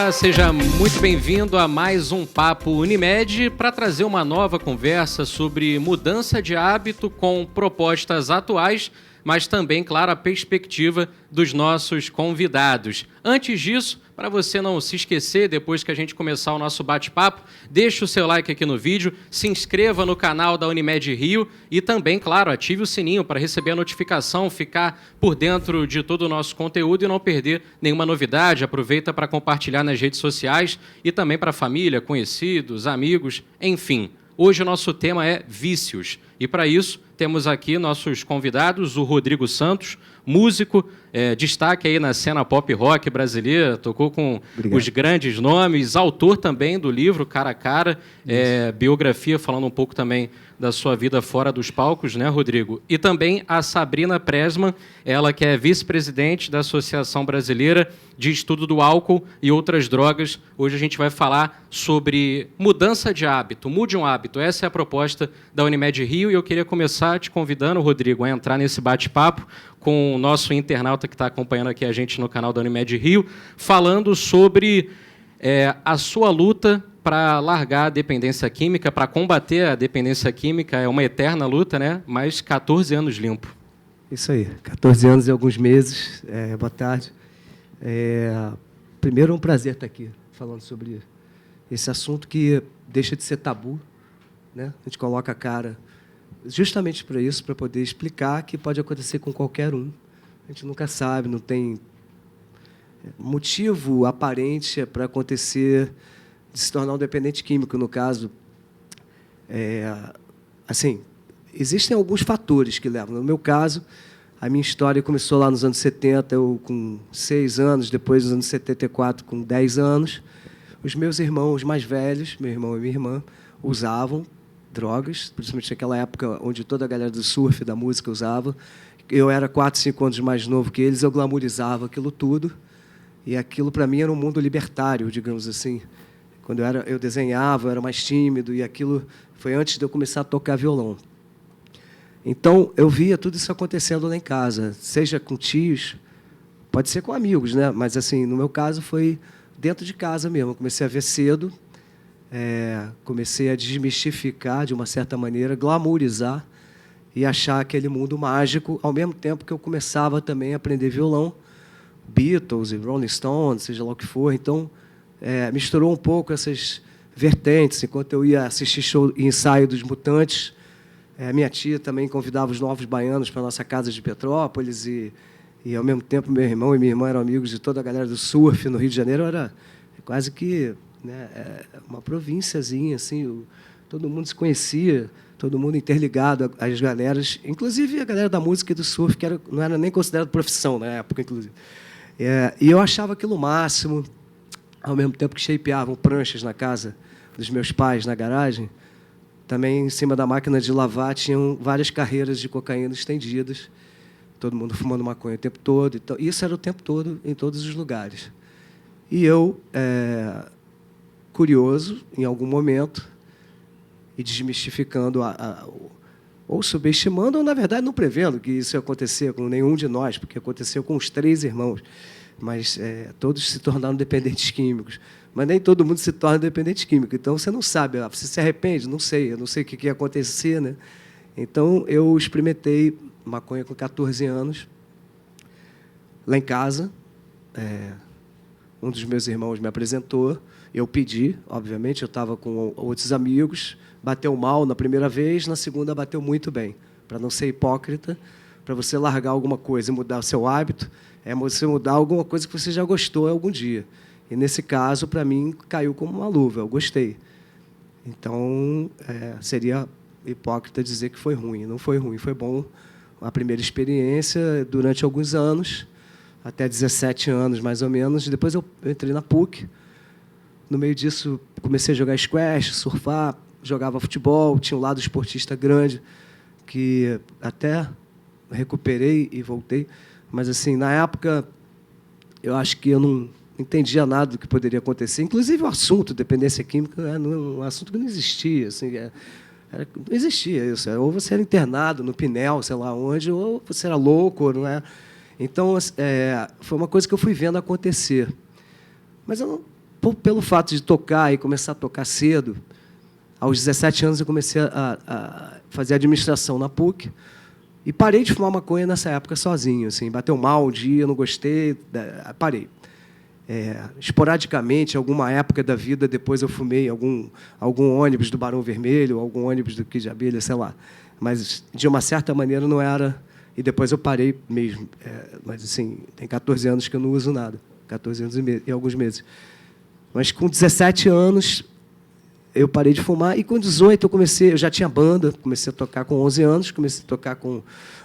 Olá, seja muito bem-vindo a mais um Papo Unimed para trazer uma nova conversa sobre mudança de hábito com propostas atuais, mas também, claro, a perspectiva dos nossos convidados. Antes disso, para você não se esquecer, depois que a gente começar o nosso bate-papo, deixe o seu like aqui no vídeo, se inscreva no canal da Unimed Rio e também, claro, ative o sininho para receber a notificação, ficar por dentro de todo o nosso conteúdo e não perder nenhuma novidade. Aproveita para compartilhar nas redes sociais e também para a família, conhecidos, amigos, enfim. Hoje o nosso tema é vícios e para isso temos aqui nossos convidados, o Rodrigo Santos, músico, destaque aí na cena pop rock brasileira, tocou com os grandes nomes, autor também do livro Cara a Cara, biografia falando um pouco também da sua vida fora dos palcos, né, Rodrigo? E também a Sabrina Presman, ela que é vice-presidente da Associação Brasileira de Estudo do Álcool e Outras Drogas. Hoje a gente vai falar sobre mudança de hábito, mude um hábito. Essa é a proposta da Unimed Rio e eu queria começar te convidando, Rodrigo, a entrar nesse bate-papo com o nosso internauta que está acompanhando aqui a gente no canal da Unimed Rio, falando sobre a sua luta para largar a dependência química, para combater a dependência química. É uma eterna luta, né? Mas 14 anos limpo. Isso aí, 14 anos e alguns meses. Boa tarde. Primeiro, é um prazer estar aqui falando sobre esse assunto que deixa de ser tabu, né? A gente coloca a cara justamente para isso, para poder explicar que pode acontecer com qualquer um. A gente nunca sabe, não tem motivo aparente para acontecer de se tornar um dependente químico, no caso. Assim, existem alguns fatores que levam. No meu caso, a minha história começou lá nos anos 70, eu com 6 anos, depois nos anos 74, com 10 anos. Os meus irmãos mais velhos, meu irmão e minha irmã, usavam drogas, principalmente naquela época onde toda a galera do surf, da música, usava. Eu era 4, 5 anos mais novo que eles, eu glamourizava aquilo tudo. E aquilo, para mim, era um mundo libertário, digamos assim. Quando eu desenhava, eu era mais tímido, e aquilo foi antes de eu começar a tocar violão. Então, eu via tudo isso acontecendo lá em casa, seja com tios, pode ser com amigos, né? Mas, assim, no meu caso, foi dentro de casa mesmo. Eu comecei a ver cedo, comecei a desmistificar, de uma certa maneira, glamourizar e achar aquele mundo mágico, ao mesmo tempo que eu começava também a aprender violão, Beatles e Rolling Stones, seja lá o que for. Então, misturou um pouco essas vertentes. Enquanto eu ia assistir show e ensaio dos Mutantes, minha tia também convidava os Novos Baianos para a nossa casa de Petrópolis e, ao mesmo tempo, meu irmão e minha irmã eram amigos de toda a galera do surf no Rio de Janeiro. Era quase que, né, uma provínciazinha, assim, todo mundo se conhecia, todo mundo interligado, as galeras, inclusive a galera da música e do surf, que não era nem considerado profissão na época, inclusive. E eu achava aquilo o máximo, ao mesmo tempo que shapeavam pranchas na casa dos meus pais, na garagem. Também, em cima da máquina de lavar, tinham várias carreiras de cocaína estendidas, todo mundo fumando maconha o tempo todo. Então, isso era o tempo todo, em todos os lugares. E eu, curioso, em algum momento, e desmistificando, ou subestimando, ou, na verdade, não prevendo que isso ia acontecer com nenhum de nós, porque aconteceu com os 3 irmãos. Mas todos se tornaram dependentes químicos. Mas nem todo mundo se torna dependente químico. Então, você não sabe. Você se arrepende? Não sei. Eu não sei o que ia acontecer, né? Então, eu experimentei maconha com 14 anos, lá em casa. Um dos meus irmãos me apresentou. Eu pedi, obviamente. Eu estava com outros amigos. Bateu mal na primeira vez, na segunda bateu muito bem. Para não ser hipócrita, para você largar alguma coisa e mudar o seu hábito, é você mudar alguma coisa que você já gostou algum dia. E, nesse caso, para mim, caiu como uma luva. Eu gostei. Então, seria hipócrita dizer que foi ruim. Não foi ruim, foi bom. A primeira experiência, durante alguns anos, até 17 anos, mais ou menos. Depois eu entrei na PUC. No meio disso, comecei a jogar squash, surfar, jogava futebol, tinha um lado esportista grande, que até recuperei e voltei. Mas, assim, na época, eu acho que eu não entendia nada do que poderia acontecer. Inclusive, o assunto dependência química era um assunto que não existia. Assim, não existia isso. Ou você era internado no Pinel, sei lá onde, ou você era louco. Não é? Então, foi uma coisa que eu fui vendo acontecer. Mas eu pelo fato de tocar e começar a tocar cedo, aos 17 anos eu comecei a fazer administração na PUC e parei de fumar maconha nessa época sozinho. Assim, bateu mal um dia, não gostei, parei. Esporadicamente, alguma época da vida, depois eu fumei algum ônibus do Barão Vermelho, algum ônibus do Kid de Abelha, sei lá. Mas, de uma certa maneira, não era... E depois eu parei mesmo. Mas, assim, tem 14 anos que eu não uso nada. 14 anos e alguns meses. Mas, com 17 anos, eu parei de fumar. E, com 18, eu já tinha banda. Comecei a tocar com 11 anos. Comecei a tocar com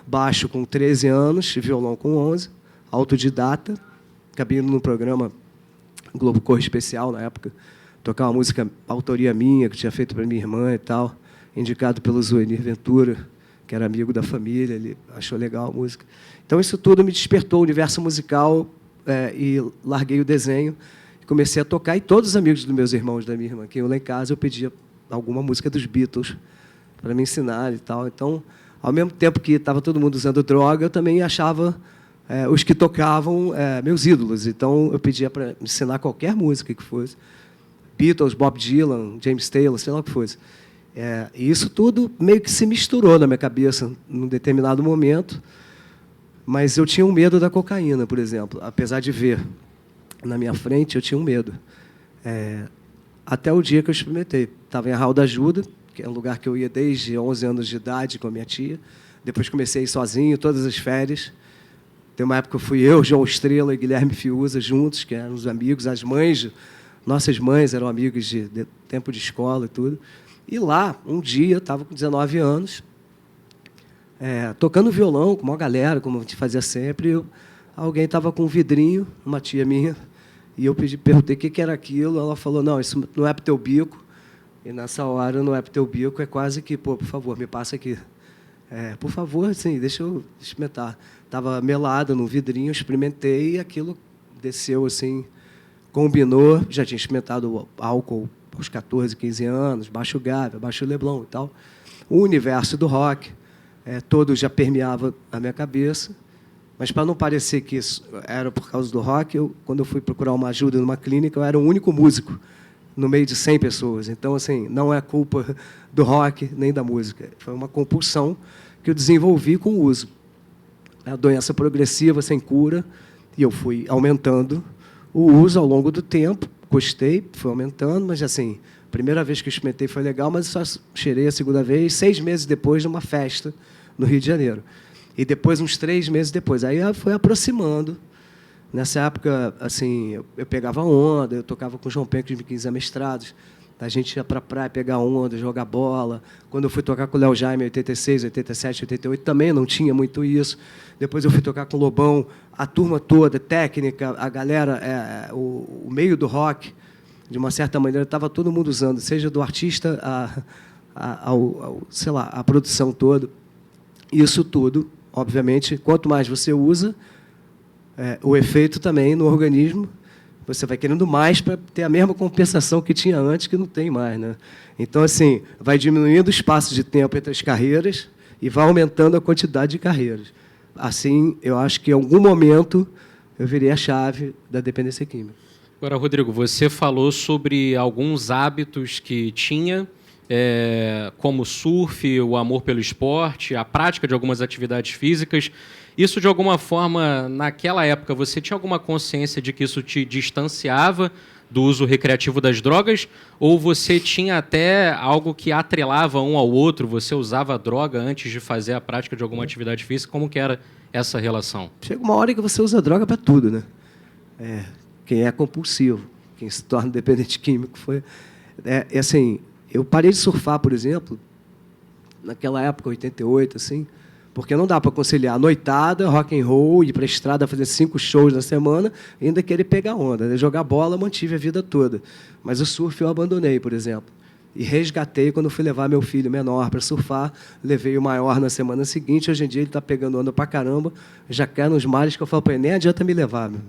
baixo com 13 anos, violão com 11. Autodidata. Acabei indo no programa Globo Cor Especial, na época. Tocar uma música, autoria minha, que tinha feito para minha irmã e tal. Indicado pelo Zuenir Ventura, que era amigo da família, ele achou legal a música. Então, isso tudo me despertou o universo musical e larguei o desenho e comecei a tocar. E todos os amigos dos meus irmãos, da minha irmã, que iam lá em casa, eu pedia alguma música dos Beatles para me ensinar e tal. Então, ao mesmo tempo que estava todo mundo usando droga, eu também achava os que tocavam meus ídolos. Então, eu pedia para me ensinar qualquer música que fosse. Beatles, Bob Dylan, James Taylor, sei lá o que fosse. E isso tudo meio que se misturou na minha cabeça num determinado momento, mas eu tinha um medo da cocaína, por exemplo. Apesar de ver na minha frente, eu tinha um medo. Até o dia que eu experimentei. Estava em Arraial da Ajuda, que é um lugar que eu ia desde 11 anos de idade com a minha tia. Depois comecei a ir sozinho, todas as férias. Tem uma época que eu fui eu, João Estrela e Guilherme Fiuza juntos, que eram os amigos, as mães, nossas mães eram amigas de tempo de escola e tudo. E lá, um dia, eu estava com 19 anos, tocando violão com uma galera, como a gente fazia sempre. Alguém estava com um vidrinho, uma tia minha, e eu perguntei o que era aquilo. Ela falou, não, isso não é para o teu bico. E, nessa hora, não é para o teu bico, é quase que, pô, por favor, me passa aqui. Por favor, assim, deixa eu experimentar. Estava melado no vidrinho, experimentei, e aquilo desceu, assim, combinou. Já tinha experimentado álcool aos 14, 15 anos, baixo Gávea, baixo Leblon e tal. O universo do rock, todo já permeava a minha cabeça. Mas, para não parecer que isso era por causa do rock, quando eu fui procurar uma ajuda numa clínica, eu era o único músico no meio de 100 pessoas. Então, assim, não é culpa do rock nem da música. Foi uma compulsão que eu desenvolvi com o uso. A doença progressiva, sem cura, e eu fui aumentando o uso ao longo do tempo. Gostei, foi aumentando, mas, assim, a primeira vez que eu experimentei foi legal, mas só cheirei a segunda vez 6 meses depois, numa festa no Rio de Janeiro. E depois, uns 3 meses depois. Aí foi aproximando. Nessa época, assim, eu pegava onda, eu tocava com o João Penco de 15 amestrados. A gente ia para a praia pegar onda, jogar bola. Quando eu fui tocar com o Léo Jaime em 86, 87, 88, também não tinha muito isso. Depois eu fui tocar com o Lobão, a turma toda, técnica, a galera, o meio do rock, de uma certa maneira, estava todo mundo usando, seja do artista sei lá, a produção toda. Isso tudo, obviamente, quanto mais você usa, o efeito também no organismo, você vai querendo mais para ter a mesma compensação que tinha antes, que não tem mais, né? Então, assim, vai diminuindo o espaço de tempo entre as carreiras e vai aumentando a quantidade de carreiras. Assim, eu acho que em algum momento eu virei a chave da dependência química. Agora, Rodrigo, você falou sobre alguns hábitos que tinha, como o surf, o amor pelo esporte, a prática de algumas atividades físicas. Isso, de alguma forma, naquela época, você tinha alguma consciência de que isso te distanciava do uso recreativo das drogas? Ou você tinha até algo que atrelava um ao outro? Você usava a droga antes de fazer a prática de alguma atividade física? Como que era essa relação? Chega uma hora que você usa droga para tudo, né? Quem é compulsivo, quem se torna dependente químico foi... assim, eu parei de surfar, por exemplo, naquela época, 88, assim, porque não dá para conciliar noitada, rock and roll, ir para a estrada fazer 5 shows na semana e ainda querer pegar onda. Jogar bola, mantive a vida toda. Mas o surf eu abandonei, por exemplo. E resgatei quando fui levar meu filho menor para surfar. Levei o maior na semana seguinte. Hoje em dia ele está pegando onda para caramba. Já quer nos mares que eu falo para ele, nem adianta me levar. Meu.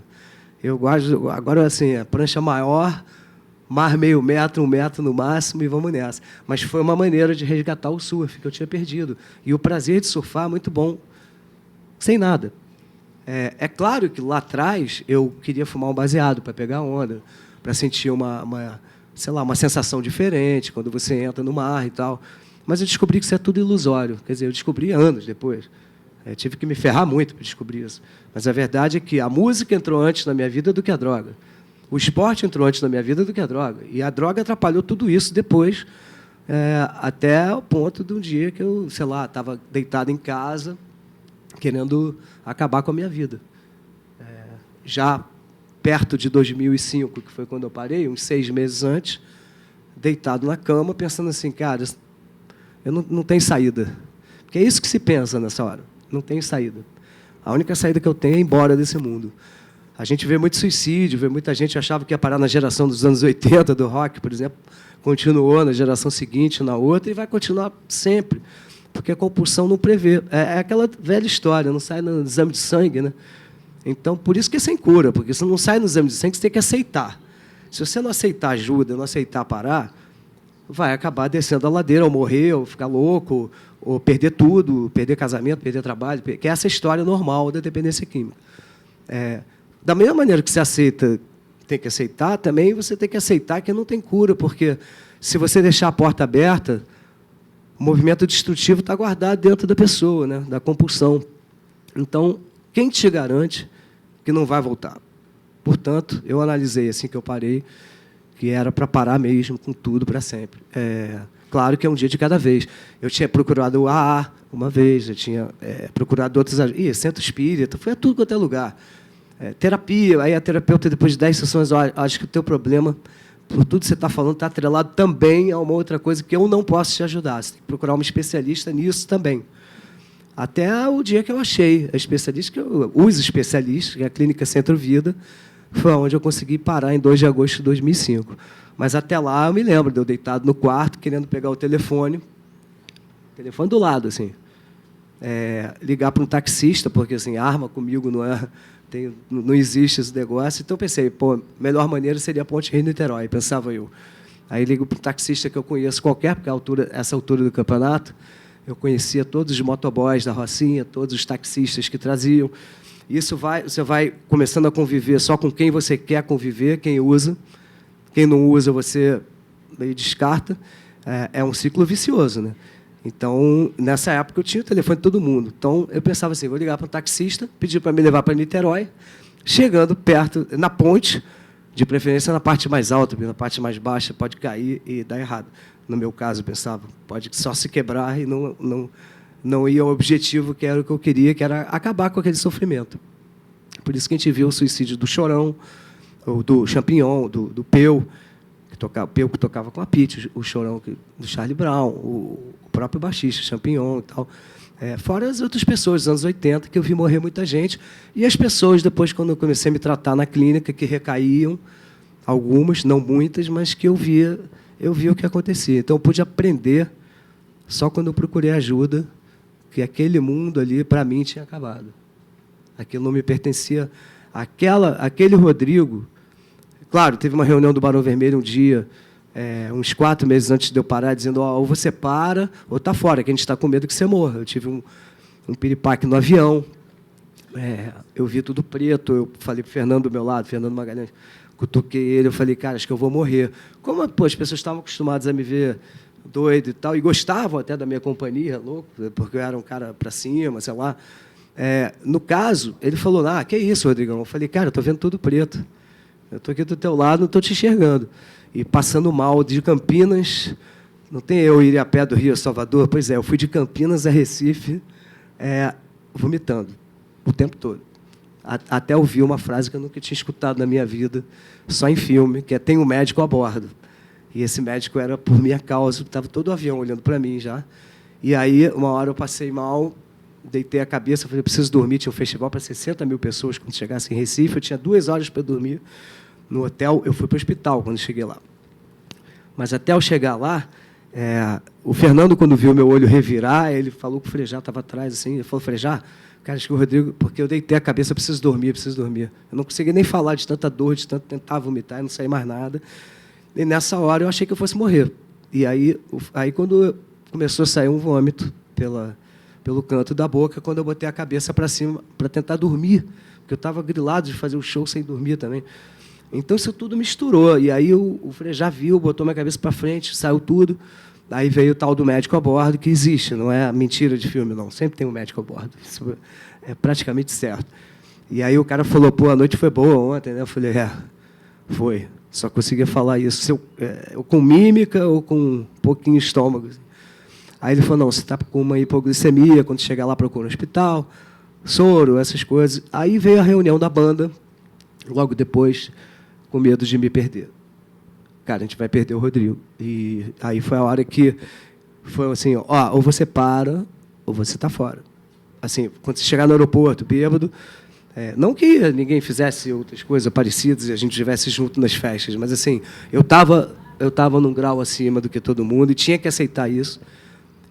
Eu gosto, agora, assim, a prancha maior, mar meio metro, 1 metro no máximo, e vamos nessa. Mas foi uma maneira de resgatar o surf, que eu tinha perdido. E o prazer de surfar, muito bom, sem nada. É claro que lá atrás eu queria fumar um baseado para pegar onda, para sentir sei lá, uma sensação diferente quando você entra no mar e tal. Mas eu descobri que isso é tudo ilusório. Quer dizer, eu descobri anos depois. Tive que me ferrar muito para descobrir isso. Mas a verdade é que a música entrou antes na minha vida do que a droga. O esporte entrou antes na minha vida do que a droga. E a droga atrapalhou tudo isso depois, até o ponto de um dia que eu, sei lá, estava deitado em casa, querendo acabar com a minha vida. Já perto de 2005, que foi quando eu parei, uns 6 meses antes, deitado na cama, pensando assim, cara, eu não tenho saída. Porque é isso que se pensa nessa hora. Não tem saída. A única saída que eu tenho é ir embora desse mundo. A gente vê muito suicídio, vê muita gente achava que ia parar na geração dos anos 80, do rock, por exemplo, continuou na geração seguinte, na outra, e vai continuar sempre, porque a compulsão não prevê. É aquela velha história, não sai no exame de sangue, né? Então, por isso que é sem cura, porque se não sai no exame de sangue, você tem que aceitar. Se você não aceitar ajuda, não aceitar parar, vai acabar descendo a ladeira, ou morrer, ou ficar louco, ou perder tudo, perder casamento, perder trabalho, que é essa história normal da dependência química. Da mesma maneira que você aceita, tem que aceitar, também você tem que aceitar que não tem cura, porque se você deixar a porta aberta, o movimento destrutivo está guardado dentro da pessoa, né, da compulsão. Então, quem te garante que não vai voltar? Portanto, eu analisei assim que eu parei, que era para parar mesmo com tudo para sempre. Claro que é um dia de cada vez. Eu tinha procurado o AA uma vez, eu tinha procurado outros... centro espírita, foi a tudo quanto é lugar. Terapia, aí a terapeuta, depois de 10 sessões, acho que o teu problema, por tudo que você está falando, está atrelado também a uma outra coisa que eu não posso te ajudar. Você tem que procurar uma especialista nisso também. Até o dia que eu achei a especialista, os especialistas, que é a Clínica Centro Vida, foi onde eu consegui parar em 2 de agosto de 2005. Mas até lá eu me lembro de eu deitado no quarto, querendo pegar o telefone do lado, assim, ligar para um taxista, porque assim, arma comigo não existe esse negócio. Então eu pensei, a melhor maneira seria a Ponte Rio-Niterói, pensava eu. Aí ligo para um taxista que eu conheço qualquer, porque essa altura do campeonato, eu conhecia todos os motoboys da Rocinha, todos os taxistas que traziam. Isso você vai começando a conviver só com quem você quer conviver, quem usa. Quem não usa, você meio descarta. É um ciclo vicioso, né? Então, nessa época, eu tinha o telefone de todo mundo. Então, eu pensava assim, vou ligar para um taxista, pedir para me levar para Niterói, chegando perto, na ponte, de preferência na parte mais alta, porque na parte mais baixa pode cair e dar errado. No meu caso, eu pensava, pode só se quebrar e não ia ao objetivo que era o que eu queria, que era acabar com aquele sofrimento. Por isso que a gente viu o suicídio do Chorão, ou do Champignon, do Peu, que tocava com a Pitty, o Chorão do Charlie Brown, o próprio baixista, Champignon e tal. Fora as outras pessoas dos anos 80, que eu vi morrer muita gente, e as pessoas, depois, quando eu comecei a me tratar na clínica, que recaíam, algumas, não muitas, mas que eu via o que acontecia. Então, eu pude aprender, só quando eu procurei ajuda, que aquele mundo ali, para mim, tinha acabado. Aquilo não me pertencia. Aquele Rodrigo... Claro, teve uma reunião do Barão Vermelho um dia, uns 4 meses antes de eu parar, dizendo, ou você para, ou está fora, que a gente está com medo que você morra. Eu tive um piripaque no avião, eu vi tudo preto, eu falei para o Fernando do meu lado, Fernando Magalhães, cutuquei ele, eu falei, cara, acho que eu vou morrer. Como as pessoas estavam acostumadas a me ver doido e tal, e gostavam até da minha companhia, louco, porque eu era um cara para cima, sei lá. No caso, ele falou, que isso, Rodrigão? Eu falei, cara, eu estou vendo tudo preto. Eu estou aqui do teu lado, não estou te enxergando. E passando mal de Campinas, não tem eu ir a pé do Rio a Salvador? Pois eu fui de Campinas a Recife, vomitando o tempo todo. Até ouvi uma frase que eu nunca tinha escutado na minha vida, só em filme, que tem um médico a bordo. E esse médico era por minha causa, estava todo o avião olhando para mim já. E aí, uma hora eu passei mal, deitei a cabeça, falei, preciso dormir, tinha um festival para 60 mil pessoas quando chegasse em Recife, eu tinha 2 horas para dormir no hotel, eu fui para o hospital quando cheguei lá. Mas até eu chegar lá, o Fernando, quando viu meu olho revirar, ele falou que o Frejá estava atrás, assim, ele falou, Frejá, cara, acho que o Rodrigo, porque eu deitei a cabeça, preciso dormir. Eu não conseguia nem falar de tanta dor, de tanto tentar vomitar, não saía mais nada. E nessa hora eu achei que eu fosse morrer. E aí quando começou a sair um vômito pelo canto da boca, quando eu botei a cabeça para cima para tentar dormir, porque eu estava grilado de fazer o show sem dormir também. Então, isso tudo misturou. E aí o Frejá viu, botou minha cabeça para frente, saiu tudo. Aí veio o tal do médico a bordo, que existe, não é mentira de filme, não. Sempre tem um médico a bordo. Isso é praticamente certo. E aí o cara falou, pô, a noite foi boa ontem, né? Eu falei, foi. Só conseguia falar isso ou com mímica ou com um pouquinho de estômago. Aí ele falou, não, você está com uma hipoglicemia, quando chegar lá procura um hospital, soro, essas coisas. Aí veio a reunião da banda, logo depois, com medo de me perder. Cara, a gente vai perder o Rodrigo. E aí foi a hora que foi assim, ou você para, ou você está fora. Assim, quando você chegar no aeroporto, bêbado, não que ninguém fizesse outras coisas parecidas e a gente estivesse junto nas festas, mas assim, eu tava num grau acima do que todo mundo e tinha que aceitar isso.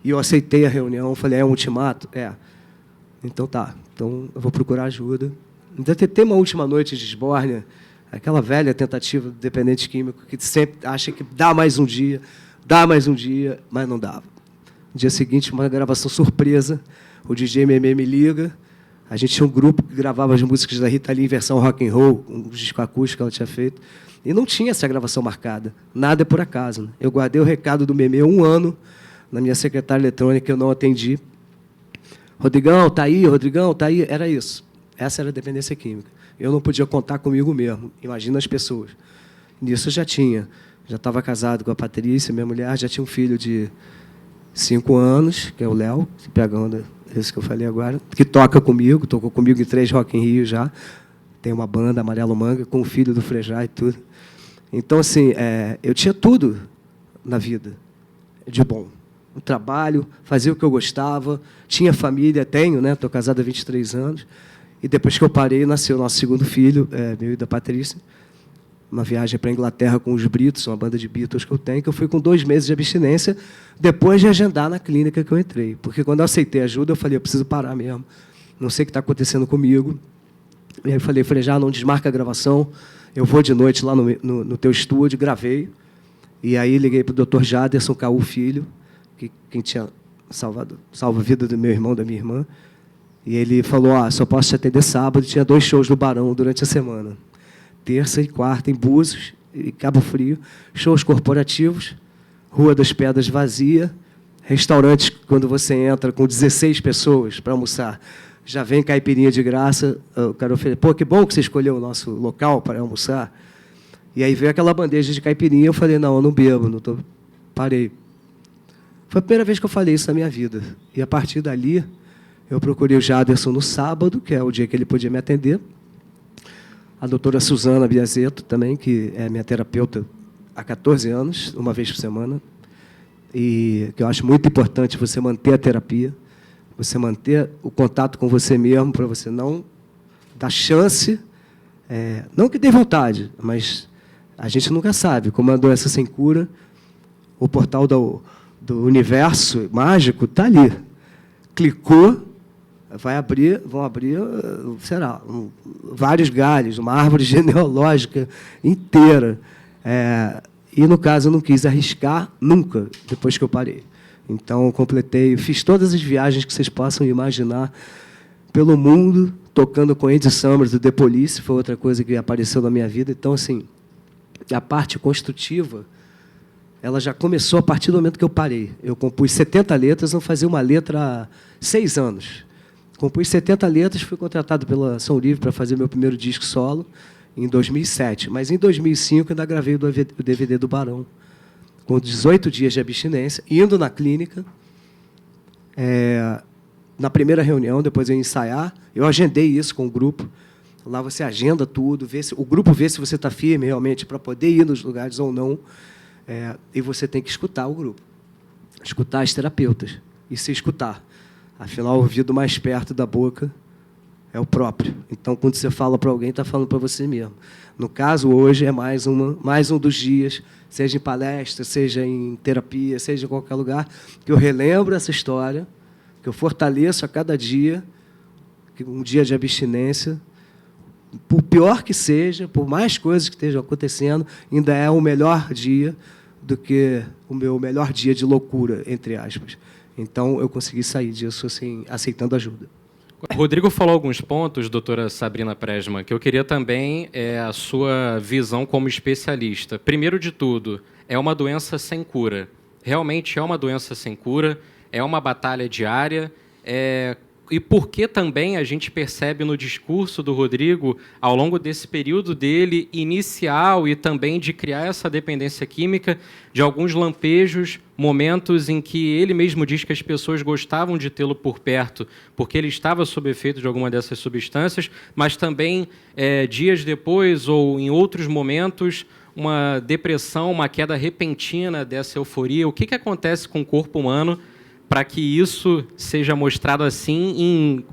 E eu aceitei a reunião, falei, é um ultimato? Então tá, então eu vou procurar ajuda. Ainda tem uma última noite de esbórnia, aquela velha tentativa do dependente químico que sempre acha que dá mais um dia, mas não dava. No dia seguinte, uma gravação surpresa, o DJ Memê me liga, a gente tinha um grupo que gravava as músicas da Rita Lee em versão rock and roll, um disco acústico que ela tinha feito, e não tinha essa gravação marcada, nada é por acaso. Né? Eu guardei o recado do Memê 1 ano na minha secretária eletrônica, eu não atendi. Rodrigão, tá aí, era isso. Essa era a dependência química. Eu não podia contar comigo mesmo, imagina as pessoas. Nisso eu já estava casado com a Patrícia, minha mulher, já tinha um filho de 5 anos, que é o Léo, que pega onda, esse que eu falei agora, que toca comigo, tocou comigo em 3 Rock in Rio já, tem uma banda, Amarelo Manga, com o filho do Frejá e tudo. Então, assim, eu tinha tudo na vida de bom. O trabalho, fazia o que eu gostava, tinha família, tenho, né? Estou casado há 23 anos. E depois que eu parei, nasceu o nosso segundo filho, meu e da Patrícia, uma viagem para a Inglaterra com os Britos, uma banda de Beatles que eu tenho, que eu fui com 2 meses de abstinência, depois de agendar na clínica que eu entrei. Porque quando eu aceitei ajuda, eu falei, eu preciso parar mesmo, não sei o que está acontecendo comigo. E aí eu falei, já não desmarca a gravação, eu vou de noite lá no teu estúdio, gravei. E aí liguei para o Dr. Jaderson Caú Filho, quem tinha salva a vida do meu irmão, da minha irmã. E ele falou, só posso te atender sábado. Tinha 2 shows no Barão durante a semana. Terça e quarta, em Búzios e Cabo Frio. Shows corporativos, Rua das Pedras vazia, restaurantes, quando você entra com 16 pessoas para almoçar, já vem caipirinha de graça. O cara oferece, pô, que bom que você escolheu o nosso local para almoçar. E aí veio aquela bandeja de caipirinha, eu falei, não, eu não bebo, parei. Foi a primeira vez que eu falei isso na minha vida. E, a partir dali, eu procurei o Jaderson no sábado, que é o dia que ele podia me atender. A doutora Suzana Biazeto, também, que é minha terapeuta há 14 anos, uma vez por semana. E que eu acho muito importante você manter a terapia, você manter o contato com você mesmo, para você não dar chance, não que dê vontade, mas a gente nunca sabe. Como é uma doença sem cura, o portal do universo mágico está ali. Clicou, vão abrir, vários galhos, uma árvore genealógica inteira. E, no caso, eu não quis arriscar nunca, depois que eu parei. Então, eu fiz todas as viagens que vocês possam imaginar pelo mundo, tocando com Andy Summers, do The Police, foi outra coisa que apareceu na minha vida. Então, assim, a parte construtiva, ela já começou a partir do momento que eu parei. Eu compus 70 letras, não fazia uma letra há 6 anos. Compus 70 letras, fui contratado pela Som Livre para fazer meu primeiro disco solo em 2007. Mas, em 2005, ainda gravei o DVD do Barão, com 18 dias de abstinência, indo na clínica. Na primeira reunião, depois eu ia ensaiar, eu agendei isso com o grupo. Lá você agenda tudo, o grupo vê se você está firme realmente para poder ir nos lugares ou não. E você tem que escutar o grupo, escutar as terapeutas e se escutar. Afinal, o ouvido mais perto da boca é o próprio. Então, quando você fala para alguém, está falando para você mesmo. No caso, hoje, é mais um dos dias, seja em palestra, seja em terapia, seja em qualquer lugar, que eu relembro essa história, que eu fortaleço a cada dia, que um dia de abstinência, por pior que seja, por mais coisas que estejam acontecendo, ainda é o melhor dia do que o meu melhor dia de loucura, entre aspas. Então, eu consegui sair disso assim, aceitando ajuda. O Rodrigo falou alguns pontos, doutora Sabrina Presma, que eu queria também a sua visão como especialista. Primeiro de tudo, é uma doença sem cura. Realmente é uma doença sem cura, é uma batalha diária. E por que também a gente percebe no discurso do Rodrigo, ao longo desse período dele inicial e também de criar essa dependência química, de alguns lampejos, momentos em que ele mesmo diz que as pessoas gostavam de tê-lo por perto, porque ele estava sob efeito de alguma dessas substâncias, mas também, dias depois ou em outros momentos, uma depressão, uma queda repentina dessa euforia. O que acontece com o corpo humano para que isso seja mostrado assim em,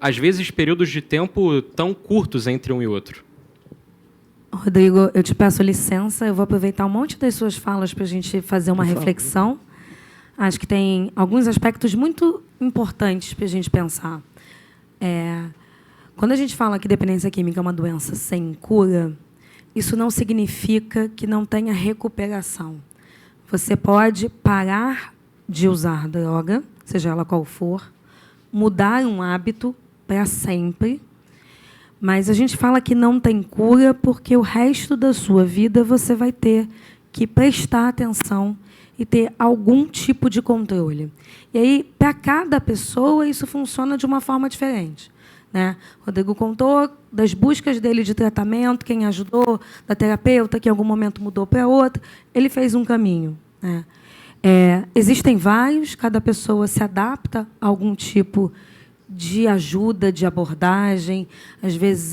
às vezes, períodos de tempo tão curtos entre um e outro? Rodrigo, eu te peço licença, eu vou aproveitar um monte das suas falas para a gente fazer uma reflexão. Acho que tem alguns aspectos muito importantes para a gente pensar. Quando a gente fala que dependência química é uma doença sem cura, isso não significa que não tenha recuperação. Você pode parar de usar droga, seja ela qual for, mudar um hábito para sempre, mas a gente fala que não tem cura porque o resto da sua vida você vai ter que prestar atenção e ter algum tipo de controle. E aí, para cada pessoa, isso funciona de uma forma diferente, né? O Rodrigo contou das buscas dele de tratamento, quem ajudou, da terapeuta, que em algum momento mudou para outra. Ele fez um caminho, né? Existem vários, cada pessoa se adapta a algum tipo de ajuda, de abordagem, às vezes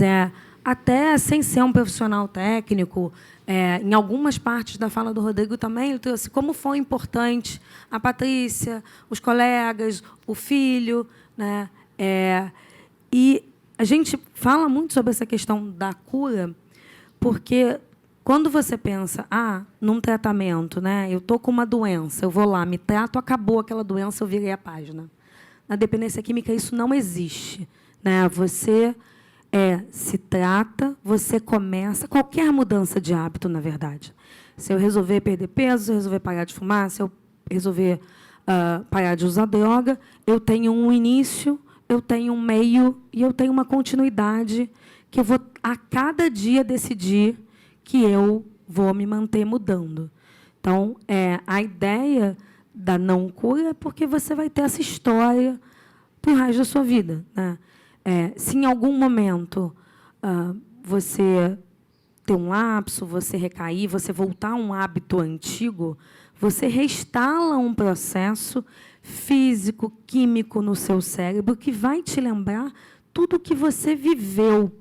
até sem ser um profissional técnico. Em algumas partes da fala do Rodrigo também, ele trouxe como foi importante a Patrícia, os colegas, o filho, né? E a gente fala muito sobre essa questão da cura, porque quando você pensa, num tratamento, né? Eu estou com uma doença, eu vou lá, me trato, acabou aquela doença, eu virei a página. Na dependência química, isso não existe, né? Você se trata, você começa, qualquer mudança de hábito, na verdade. Se eu resolver perder peso, se eu resolver parar de fumar, se eu resolver parar de usar droga, eu tenho um início, eu tenho um meio e eu tenho uma continuidade que eu vou, a cada dia, decidir que eu vou me manter mudando. Então, a ideia da não cura é porque você vai ter essa história para o resto da sua vida, né? Se em algum momento você ter um lapso, você recair, você voltar a um hábito antigo, você reinstala um processo físico, químico no seu cérebro que vai te lembrar tudo que você viveu,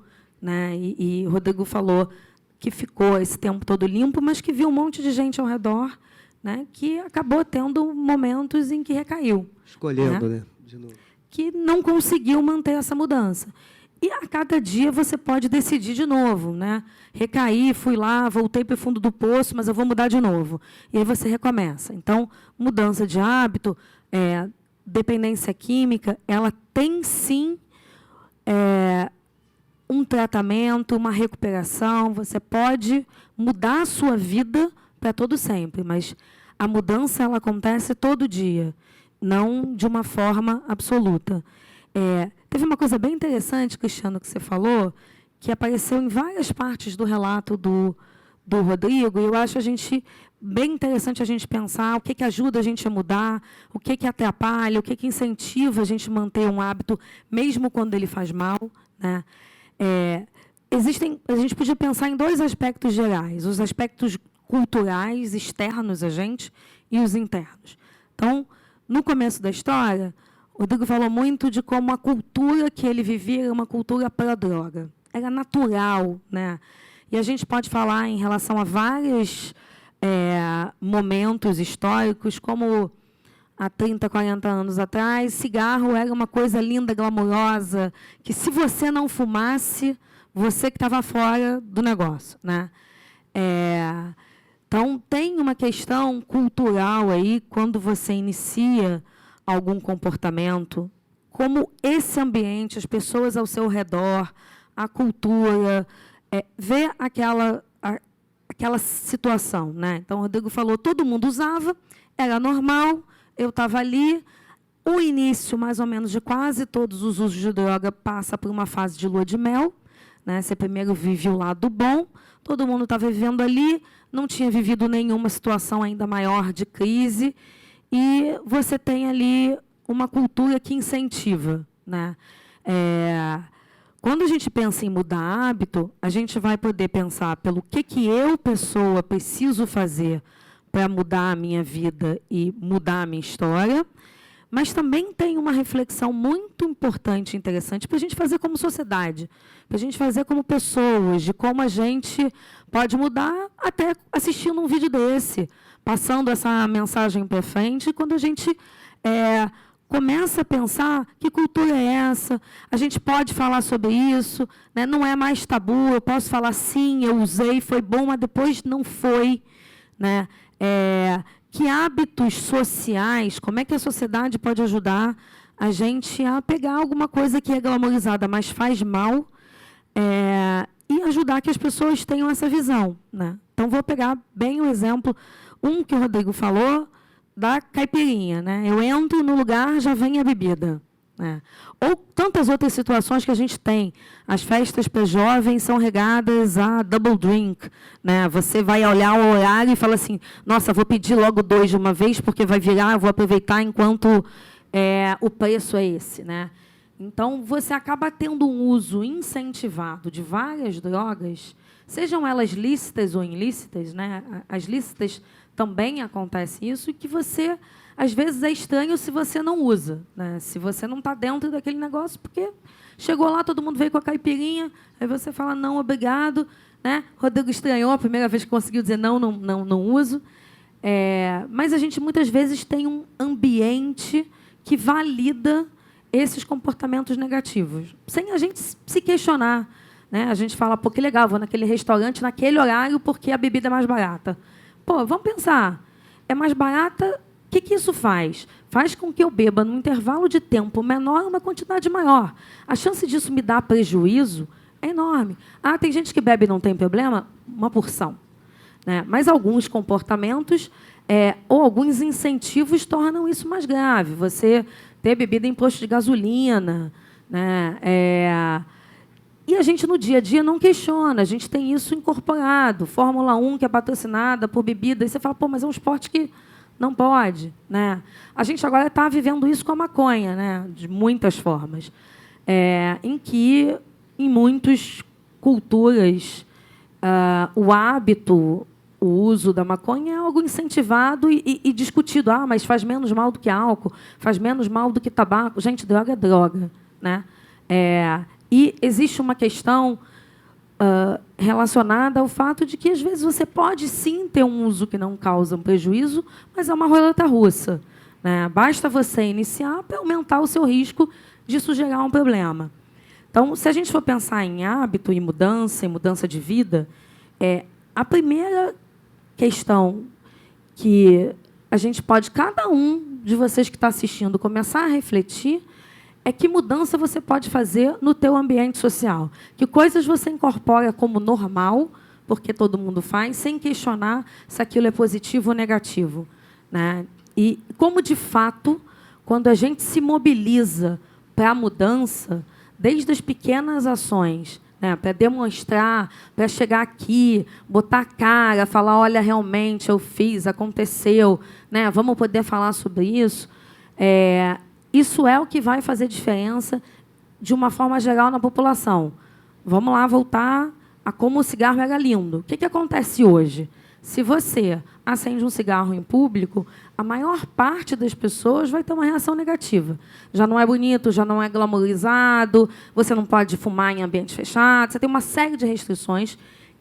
né? E o Rodrigo falou que ficou esse tempo todo limpo, mas que viu um monte de gente ao redor, né, que acabou tendo momentos em que recaiu. Escolhendo, né? De novo. Que não conseguiu manter essa mudança. E a cada dia você pode decidir de novo, né? Recaí, fui lá, voltei para o fundo do poço, mas eu vou mudar de novo. E aí você recomeça. Então, mudança de hábito, dependência química, ela tem sim um tratamento, uma recuperação. Você pode mudar a sua vida para todo sempre, mas a mudança ela acontece todo dia, não de uma forma absoluta. Teve uma coisa bem interessante, Cristiano, que você falou, que apareceu em várias partes do relato do Rodrigo, e eu acho bem interessante a gente pensar o que ajuda a gente a mudar, o que atrapalha, o que incentiva a gente a manter um hábito, mesmo quando ele faz mal, né? A gente podia pensar em dois aspectos gerais, os aspectos culturais, externos a gente, e os internos. Então, no começo da história, o Rodrigo falou muito de como a cultura que ele vivia era uma cultura pró-droga. Era natural, né? E a gente pode falar em relação a vários momentos históricos, como há 30, 40 anos atrás, cigarro era uma coisa linda, glamourosa, que se você não fumasse, você que estava fora do negócio, né? Então, tem uma questão cultural aí, quando você inicia algum comportamento, como esse ambiente, as pessoas ao seu redor, a cultura, vê aquela situação, né? Então, o Rodrigo falou, todo mundo usava, era normal, eu estava ali, O início, mais ou menos, de quase todos os usos de droga passa por uma fase de lua de mel, né? Você primeiro vive o lado bom, todo mundo estava vivendo ali, não tinha vivido nenhuma situação ainda maior de crise, e você tem ali uma cultura que incentiva, né? Quando a gente pensa em mudar hábito, a gente vai poder pensar pelo que eu, pessoa, preciso fazer para mudar a minha vida e mudar a minha história, mas também tem uma reflexão muito importante e interessante para a gente fazer como sociedade, para a gente fazer como pessoas, de como a gente pode mudar até assistindo um vídeo desse, passando essa mensagem para frente, quando a gente começa a pensar que cultura é essa, a gente pode falar sobre isso, né? Não é mais tabu, eu posso falar sim, eu usei, foi bom, mas depois não foi, né? Que hábitos sociais, como é que a sociedade pode ajudar a gente a pegar alguma coisa que é glamorizada, mas faz mal, e ajudar que as pessoas tenham essa visão, né? Então, vou pegar bem o exemplo, que o Rodrigo falou, da caipirinha, né? Eu entro no lugar, já vem a bebida, né? Ou tantas outras situações que a gente tem. As festas para jovens são regadas a double drink, né? Você vai olhar o horário e fala assim, nossa, vou pedir logo 2 de uma vez, porque vai virar, vou aproveitar enquanto o preço é esse, né? Então, você acaba tendo um uso incentivado de várias drogas, sejam elas lícitas ou ilícitas, né? As lícitas também acontece isso, e que você, às vezes, é estranho se você não usa, né? Se você não está dentro daquele negócio, porque chegou lá, todo mundo veio com a caipirinha, aí você fala, não, obrigado, né? Rodrigo estranhou a primeira vez que conseguiu dizer não uso. Mas a gente, muitas vezes, tem um ambiente que valida esses comportamentos negativos, sem a gente se questionar, né? A gente fala, pô, que legal, vou naquele restaurante, naquele horário, porque a bebida é mais barata. Pô, vamos pensar, é mais barata, o que isso faz? Faz com que eu beba, num intervalo de tempo menor, uma quantidade maior. A chance disso me dar prejuízo é enorme. Tem gente que bebe e não tem problema? Uma porção, né? Mas alguns comportamentos ou alguns incentivos tornam isso mais grave. Você ter bebida em posto de gasolina, né? E a gente, no dia a dia, não questiona. A gente tem isso incorporado. Fórmula 1, que é patrocinada por bebida. E você fala, pô, mas é um esporte que não pode, né? A gente agora está vivendo isso com a maconha, né? De muitas formas. Em que, em muitas culturas, o hábito, o uso da maconha é algo incentivado e discutido. Mas faz menos mal do que álcool, faz menos mal do que tabaco. Gente, droga é droga, né? E existe uma questão relacionada ao fato de que, às vezes, você pode, sim, ter um uso que não causa um prejuízo, mas é uma roleta russa, né? Basta você iniciar para aumentar o seu risco disso gerar um problema. Então, se a gente for pensar em hábito e mudança de vida, a primeira questão que a gente pode, cada um de vocês que está assistindo, começar a refletir que mudança você pode fazer no teu ambiente social. Que coisas você incorpora como normal, porque todo mundo faz, sem questionar se aquilo é positivo ou negativo, né? E como, de fato, quando a gente se mobiliza para a mudança, desde as pequenas ações, né, para demonstrar, para chegar aqui, botar a cara, falar, olha, realmente eu fiz, aconteceu, né, vamos poder falar sobre isso, isso é o que vai fazer diferença de uma forma geral na população. Vamos lá voltar a como o cigarro era lindo. O que acontece hoje? Se você acende um cigarro em público, a maior parte das pessoas vai ter uma reação negativa. Já não é bonito, já não é glamourizado, você não pode fumar em ambiente fechado, você tem uma série de restrições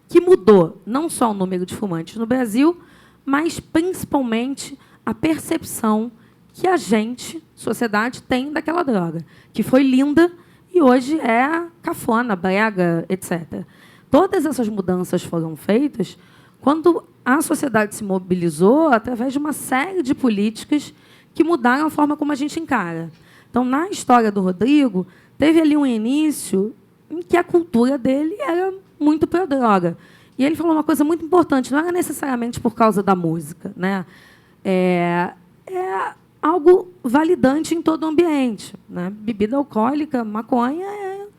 que mudou não só o número de fumantes no Brasil, mas, principalmente, a percepção que a gente, sociedade, tem daquela droga, que foi linda e hoje é cafona, brega, etc. Todas essas mudanças foram feitas quando a sociedade se mobilizou através de uma série de políticas que mudaram a forma como a gente encara. Então, na história do Rodrigo, teve ali um início em que a cultura dele era muito pró-droga. E ele falou uma coisa muito importante, não era necessariamente por causa da música, né? algo validante em todo o ambiente, né? Bebida alcoólica, maconha,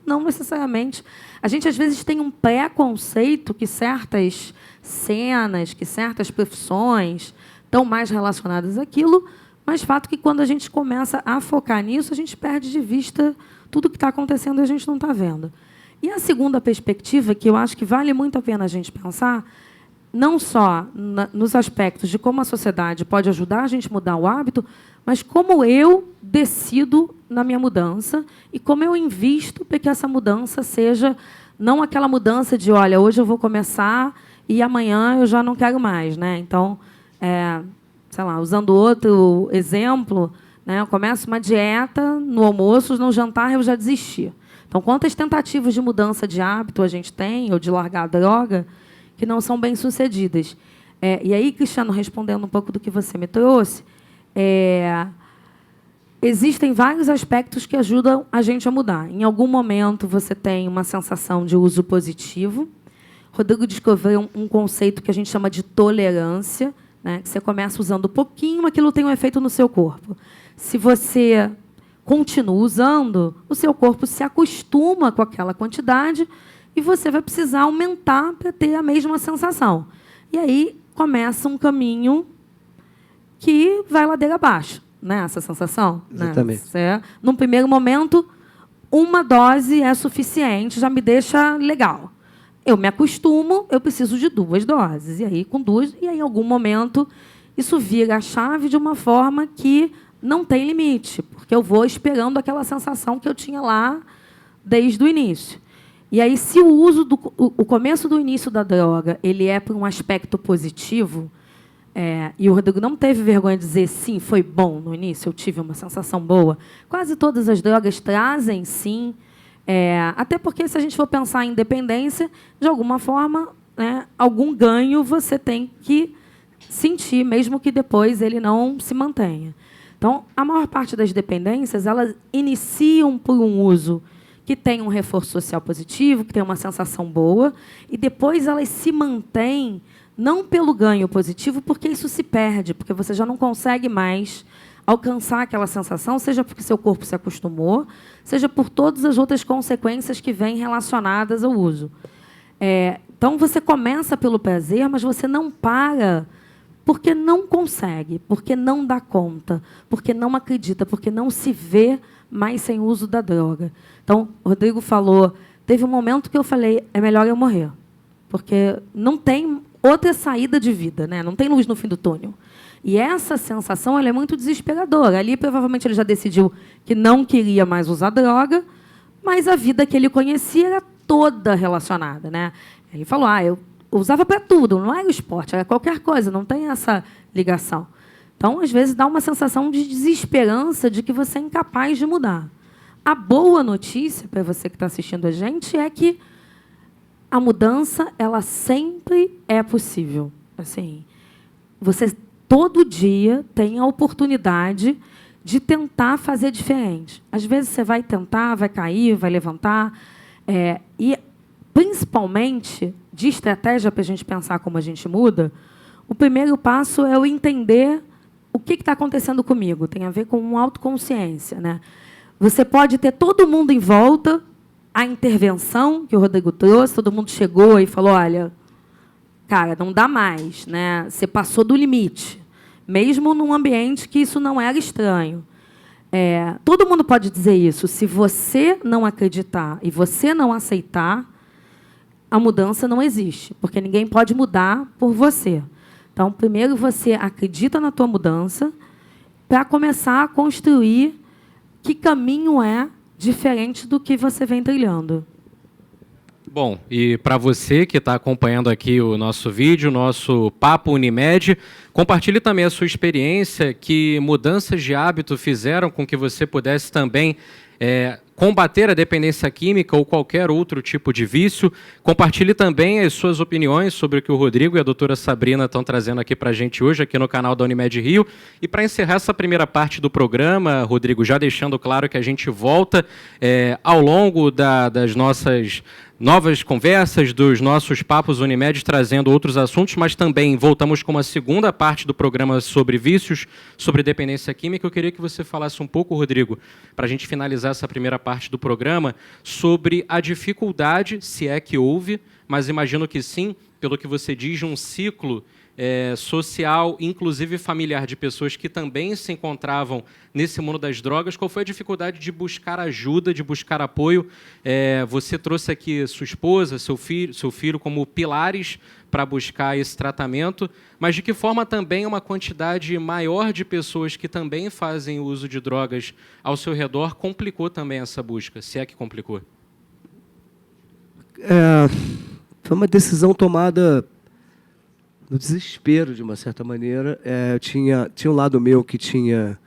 não necessariamente. A gente, às vezes, tem um preconceito que certas cenas, que certas profissões estão mais relacionadas àquilo, mas fato que, quando a gente começa a focar nisso, a gente perde de vista tudo o que está acontecendo e a gente não está vendo. E a segunda perspectiva, que eu acho que vale muito a pena a gente pensar, não só nos aspectos de como a sociedade pode ajudar a gente a mudar o hábito, mas como eu decido na minha mudança e como eu invisto para que essa mudança seja não aquela mudança de, olha, hoje eu vou começar e amanhã eu já não quero mais, né? Então, sei lá, usando outro exemplo, né, eu começo uma dieta no almoço, no jantar eu já desisti. Então, quantas tentativas de mudança de hábito a gente tem, ou de largar a droga, que não são bem-sucedidas? E aí, Cristiano, respondendo um pouco do que você me trouxe, existem vários aspectos que ajudam a gente a mudar. Em algum momento, você tem uma sensação de uso positivo. Rodrigo descobriu um conceito que a gente chama de tolerância, né, que você começa usando pouquinho, aquilo tem um efeito no seu corpo. Se você continua usando, o seu corpo se acostuma com aquela quantidade e você vai precisar aumentar para ter a mesma sensação. E aí começa um caminho que vai ladeira abaixo, né? Essa sensação. Exatamente. Né? Num primeiro momento, uma dose é suficiente, já me deixa legal. Eu me acostumo, eu preciso de 2 doses. E aí, com 2, e aí, em algum momento, isso vira a chave de uma forma que não tem limite, porque eu vou esperando aquela sensação que eu tinha lá desde o início. E aí, se o começo do início da droga ele é por um aspecto positivo, e o Rodrigo não teve vergonha de dizer, sim, foi bom no início, eu tive uma sensação boa. Quase todas as drogas trazem, sim, até porque, se a gente for pensar em dependência, de alguma forma, né, algum ganho você tem que sentir, mesmo que depois ele não se mantenha. Então, a maior parte das dependências, elas iniciam por um uso que tem um reforço social positivo, que tem uma sensação boa, e depois elas se mantêm, não pelo ganho positivo, porque isso se perde, porque você já não consegue mais alcançar aquela sensação, seja porque seu corpo se acostumou, seja por todas as outras consequências que vêm relacionadas ao uso. Então, você começa pelo prazer, mas você não para porque não consegue, porque não dá conta, porque não acredita, porque não se vê mais sem uso da droga. Então, o Rodrigo falou, teve um momento que eu falei, é melhor eu morrer, porque não tem outra saída de vida, né? Não tem luz no fim do túnel. E essa sensação ela é muito desesperadora. Ali, provavelmente, ele já decidiu que não queria mais usar droga, mas a vida que ele conhecia era toda relacionada, né? Ele falou, eu usava para tudo, não era o esporte, era qualquer coisa, não tem essa ligação. Então, às vezes, dá uma sensação de desesperança de que você é incapaz de mudar. A boa notícia para você que está assistindo a gente é que a mudança ela sempre é possível. Assim, você todo dia tem a oportunidade de tentar fazer diferente. Às vezes você vai tentar, vai cair, vai levantar, e principalmente de estratégia para a gente pensar como a gente muda. O primeiro passo é eu entender o que está acontecendo comigo. Tem a ver com autoconsciência, né? Você pode ter todo mundo em volta, a intervenção que o Rodrigo trouxe, todo mundo chegou e falou, olha, cara, não dá mais, né? Você passou do limite, mesmo num ambiente que isso não era estranho. Todo mundo pode dizer isso. Se você não acreditar e você não aceitar, a mudança não existe, porque ninguém pode mudar por você. Então, primeiro você acredita na tua mudança para começar a construir que caminho é diferente do que você vem trilhando. Bom, e para você que está acompanhando aqui o nosso vídeo, o nosso Papo Unimed, compartilhe também a sua experiência, que mudanças de hábito fizeram com que você pudesse também combater a dependência química ou qualquer outro tipo de vício. Compartilhe também as suas opiniões sobre o que o Rodrigo e a doutora Sabrina estão trazendo aqui para a gente hoje, aqui no canal da Unimed Rio. E para encerrar essa primeira parte do programa, Rodrigo, já deixando claro que a gente volta ao longo das nossas novas conversas, dos nossos papos Unimed, trazendo outros assuntos, mas também voltamos com uma segunda parte do programa sobre vícios, sobre dependência química. Eu queria que você falasse um pouco, Rodrigo, para a gente finalizar essa primeira parte do programa, sobre a dificuldade, se é que houve, mas imagino que sim, pelo que você diz, de um ciclo social, inclusive familiar, de pessoas que também se encontravam nesse mundo das drogas. Qual foi a dificuldade de buscar ajuda, de buscar apoio? Você trouxe aqui sua esposa, seu filho como pilares para buscar esse tratamento, mas de que forma também uma quantidade maior de pessoas que também fazem uso de drogas ao seu redor complicou também essa busca, se é que complicou? Foi uma decisão tomada no desespero, de uma certa maneira. Tinha um lado meu que tinha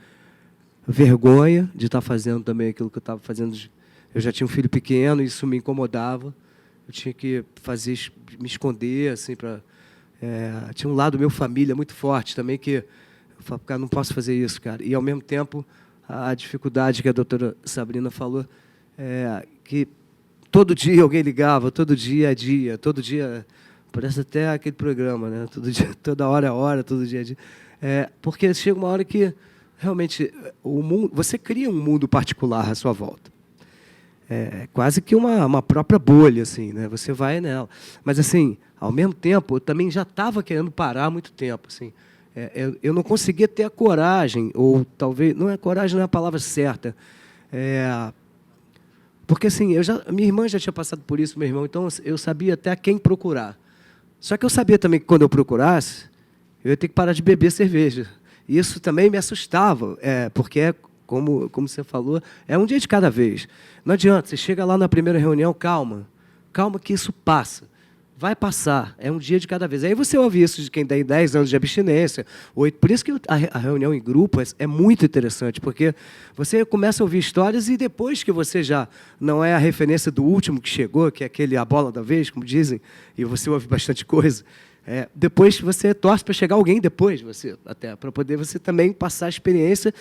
vergonha de estar fazendo também aquilo que eu estava fazendo. Eu já tinha um filho pequeno, e isso me incomodava. Eu tinha que me esconder, assim, tinha um lado meu família muito forte também, que eu falava, cara, não posso fazer isso, cara. E, ao mesmo tempo, a dificuldade que a doutora Sabrina falou, que todo dia alguém ligava, todo dia é dia, todo dia... Parece até aquele programa, né? Todo dia, toda hora é hora, todo dia é dia. Porque chega uma hora que, realmente, você cria um mundo particular à sua volta. Quase que uma própria bolha, assim, né? Você vai nela. Mas, assim, ao mesmo tempo, eu também já estava querendo parar há muito tempo. Assim. Eu não conseguia ter a coragem, ou talvez... Coragem não é a palavra certa. Porque, assim, minha irmã já tinha passado por isso, meu irmão, então eu sabia até quem procurar. Só que eu sabia também que, quando eu procurasse, eu ia ter que parar de beber cerveja. E isso também me assustava, porque, como você falou, é um dia de cada vez. Não adianta, você chega lá na primeira reunião, calma que isso passa. Vai passar, é um dia de cada vez. Aí você ouve isso de quem tem 10 anos de abstinência, 8. Por isso que a reunião em grupo é muito interessante, porque você começa a ouvir histórias e, depois que você já não é a referência do último que chegou, que é a bola da vez, como dizem, e você ouve bastante coisa, depois você torce para chegar alguém depois, para poder você também passar a experiência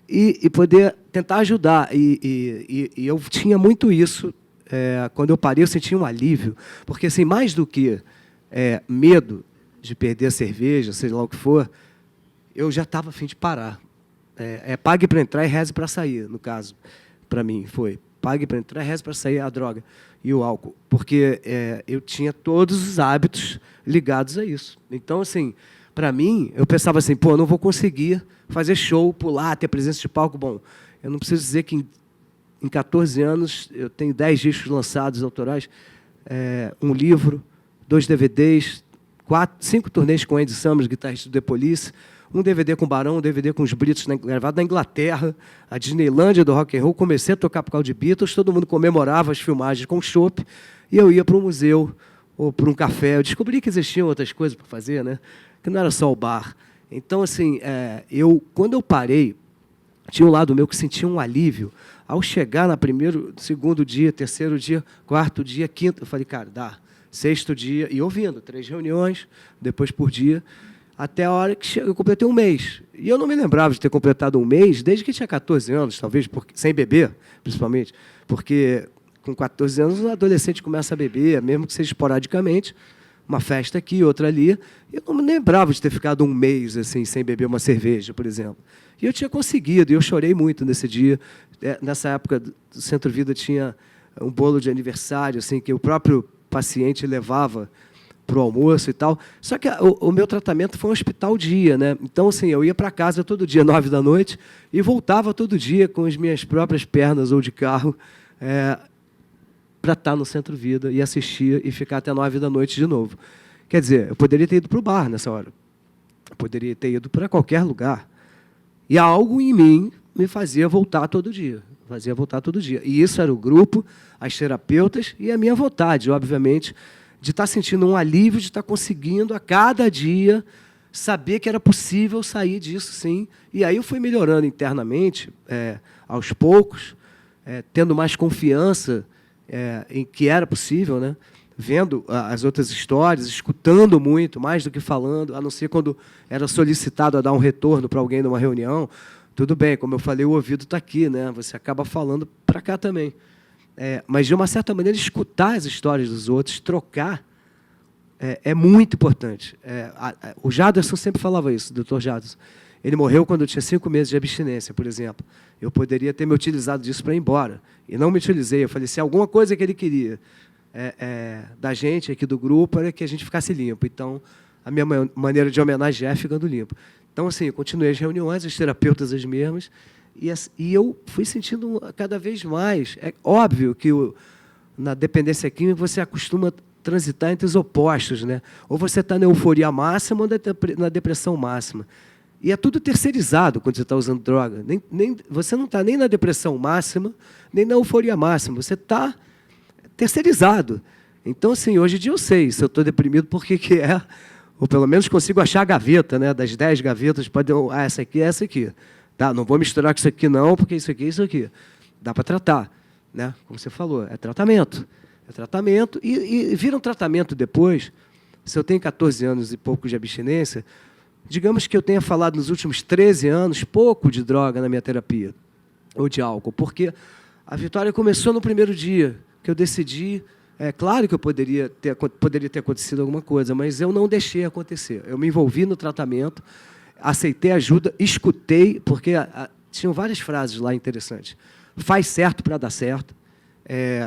e poder tentar ajudar. E eu tinha muito isso. Quando eu parei, eu senti um alívio, porque, assim, mais do que medo de perder a cerveja, seja lá o que for, eu já estava a fim de parar. Pague para entrar e reze para sair, no caso, para mim, foi. Pague para entrar e reze para sair a droga e o álcool, porque eu tinha todos os hábitos ligados a isso. Então, assim, para mim, eu pensava assim, eu não vou conseguir fazer show, pular, ter presença de palco. Bom, eu não preciso dizer que em 14 anos, eu tenho 10 discos lançados autorais, um livro, 2 DVDs, 5 turnês com Andy Summers, guitarrista do The Police, um DVD com Barão, um DVD com os Britos, gravado na Inglaterra, a Disneylândia do rock and roll. Comecei a tocar por causa de Beatles, todo mundo comemorava as filmagens com chopp, e eu ia para um museu ou para um café. Eu descobri que existiam outras coisas para fazer, né? Que não era só o bar. Então, assim, quando eu parei, tinha um lado meu que sentia um alívio. Ao chegar no primeiro, segundo dia, terceiro dia, quarto dia, quinto, eu falei, cara, dá. Sexto dia, e ouvindo, 3 reuniões, depois por dia, até a hora que eu completei um mês. E eu não me lembrava de ter completado um mês desde que tinha 14 anos, talvez, sem beber, principalmente. Porque com 14 anos, um adolescente começa a beber, mesmo que seja esporadicamente, uma festa aqui, outra ali. Eu não me lembrava de ter ficado um mês assim, sem beber uma cerveja, por exemplo. E eu tinha conseguido, e eu chorei muito nesse dia. Nessa época, do Centro Vida tinha um bolo de aniversário, assim, que o próprio paciente levava para o almoço e tal. Só que o meu tratamento foi um hospital dia, né? Então, assim, eu ia para casa todo dia, 9 da noite, e voltava todo dia com as minhas próprias pernas ou de carro, para estar no Centro Vida e assistir e ficar até 9 da noite de novo. Quer dizer, eu poderia ter ido para o bar nessa hora. Eu poderia ter ido para qualquer lugar. E algo em mim me fazia voltar todo dia. E isso era o grupo, as terapeutas e a minha vontade, obviamente, de estar sentindo um alívio, de estar conseguindo a cada dia saber que era possível sair disso, sim. E aí eu fui melhorando internamente, aos poucos, tendo mais confiança em que era possível, né? Vendo as outras histórias, escutando muito, mais do que falando, a não ser quando era solicitado a dar um retorno para alguém numa reunião. Tudo bem, como eu falei, o ouvido está aqui, né? Você acaba falando para cá também. Mas, de uma certa maneira, escutar as histórias dos outros, trocar, é muito importante. O Jaderson sempre falava isso, o Dr. Jaderson. Ele morreu quando eu tinha 5 meses de abstinência, por exemplo. Eu poderia ter me utilizado disso para ir embora. E não me utilizei. Eu falei, se alguma coisa que ele queria da gente, aqui do grupo, era que a gente ficasse limpo. Então, a minha maneira de homenagear é ficando limpo. Então, assim, eu continuei as reuniões, os terapeutas as mesmas, e eu fui sentindo cada vez mais. É óbvio que na dependência química você acostuma a transitar entre os opostos, né? Ou você está na euforia máxima ou na depressão máxima. E é tudo terceirizado quando você está usando droga. Você não está nem na depressão máxima, nem na euforia máxima. Você está terceirizado. Então, assim, hoje em dia eu sei se eu estou deprimido, por que é, ou pelo menos consigo achar a gaveta, né? Das 10 gavetas, essa aqui é essa aqui. Tá? Não vou misturar com isso aqui não, porque isso aqui é isso aqui. Dá para tratar, né? Como você falou, é tratamento. É tratamento, e vira um tratamento depois. Se eu tenho 14 anos e pouco de abstinência, digamos que eu tenha falado nos últimos 13 anos pouco de droga na minha terapia, ou de álcool, porque a vitória começou no primeiro dia, que eu decidi. É claro que poderia ter acontecido alguma coisa, mas eu não deixei acontecer. Eu me envolvi no tratamento, aceitei ajuda, escutei, porque tinham várias frases lá interessantes. Faz certo para dar certo.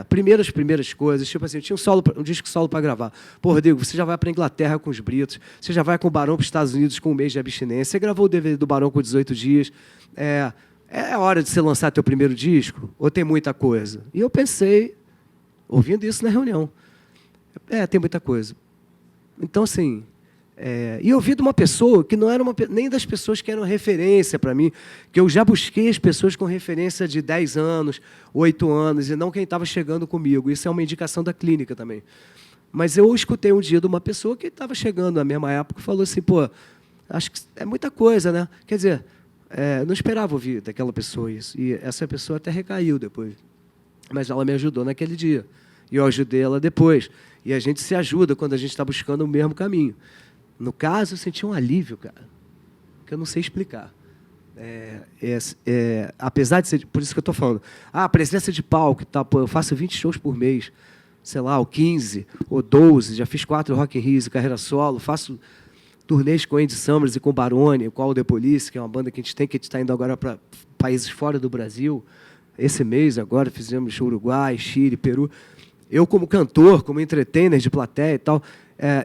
Primeiras coisas, tipo assim, eu tinha um disco solo para gravar. Pô, Rodrigo, você já vai para a Inglaterra com os Britos, você já vai com o Barão para os Estados Unidos com 1 mês de abstinência, você gravou o DVD do Barão com 18 dias. É hora de você lançar teu primeiro disco? Ou tem muita coisa? E eu pensei, ouvindo isso na reunião, tem muita coisa. Então, assim, e eu ouvi de uma pessoa que não era nem das pessoas que eram referência para mim, que eu já busquei as pessoas com referência de 10 anos, 8 anos, e não quem estava chegando comigo. Isso é uma indicação da clínica também. Mas eu escutei um dia de uma pessoa que estava chegando na mesma época e falou assim, pô, acho que é muita coisa, né? Quer dizer, não esperava ouvir daquela pessoa isso. E essa pessoa até recaiu depois. Mas ela me ajudou naquele dia. E eu ajudei ela depois. E a gente se ajuda quando a gente está buscando o mesmo caminho. No caso, eu senti um alívio, cara, que eu não sei explicar. Apesar de ser... Por isso que eu estou falando. A presença de palco, tá, pô, eu faço 20 shows por mês, sei lá, ou 15, ou 12, já fiz 4 Rock in Rio, carreira solo, faço turnês com Andy Summers e com Barone, com All The Police, que é uma banda que a gente está indo agora para países fora do Brasil. Esse mês, agora, fizemos Uruguai, Chile, Peru. Eu, como cantor, como entertainer de plateia e tal,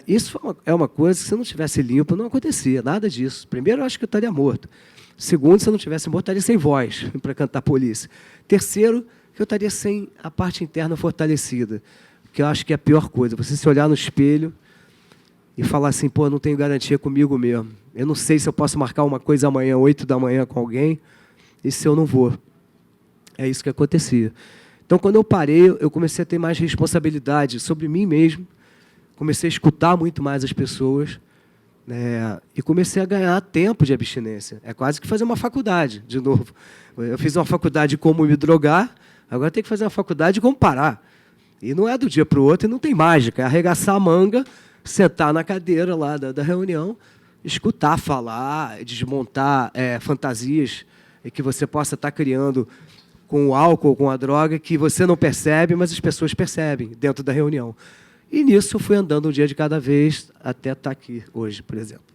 isso é uma coisa que, se eu não tivesse limpo, não acontecia, nada disso. Primeiro, eu acho que eu estaria morto. Segundo, se eu não tivesse morto, eu estaria sem voz para cantar Polícia. Terceiro, que eu estaria sem a parte interna fortalecida, que eu acho que é a pior coisa. Você se olhar no espelho e falar assim, pô, eu não tenho garantia comigo mesmo. Eu não sei se eu posso marcar uma coisa amanhã, 8 da manhã, com alguém, e se eu não vou. É isso que acontecia. Então, quando eu parei, eu comecei a ter mais responsabilidade sobre mim mesmo, comecei a escutar muito mais as pessoas, e comecei a ganhar tempo de abstinência. É quase que fazer uma faculdade, de novo. Eu fiz uma faculdade de como me drogar, agora tem que fazer uma faculdade de como parar. E não é do dia para o outro, e não tem mágica. É arregaçar a manga, sentar na cadeira lá da reunião, escutar, falar, desmontar fantasias que você possa estar criando com o álcool, com a droga, que você não percebe, mas as pessoas percebem dentro da reunião. E nisso eu fui andando um dia de cada vez, até estar aqui hoje, por exemplo.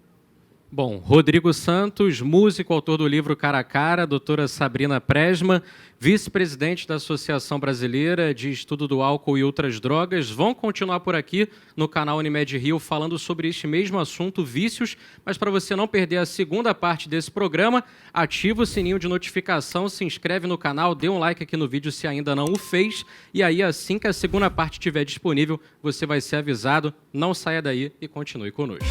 Bom, Rodrigo Santos, músico, autor do livro Cara a Cara, doutora Sabrina Presma, vice-presidente da Associação Brasileira de Estudo do Álcool e Outras Drogas, vão continuar por aqui no canal Unimed Rio falando sobre este mesmo assunto, vícios, mas para você não perder a segunda parte desse programa, ativa o sininho de notificação, se inscreve no canal, dê um like aqui no vídeo se ainda não o fez, e aí assim que a segunda parte estiver disponível, você vai ser avisado, não saia daí e continue conosco.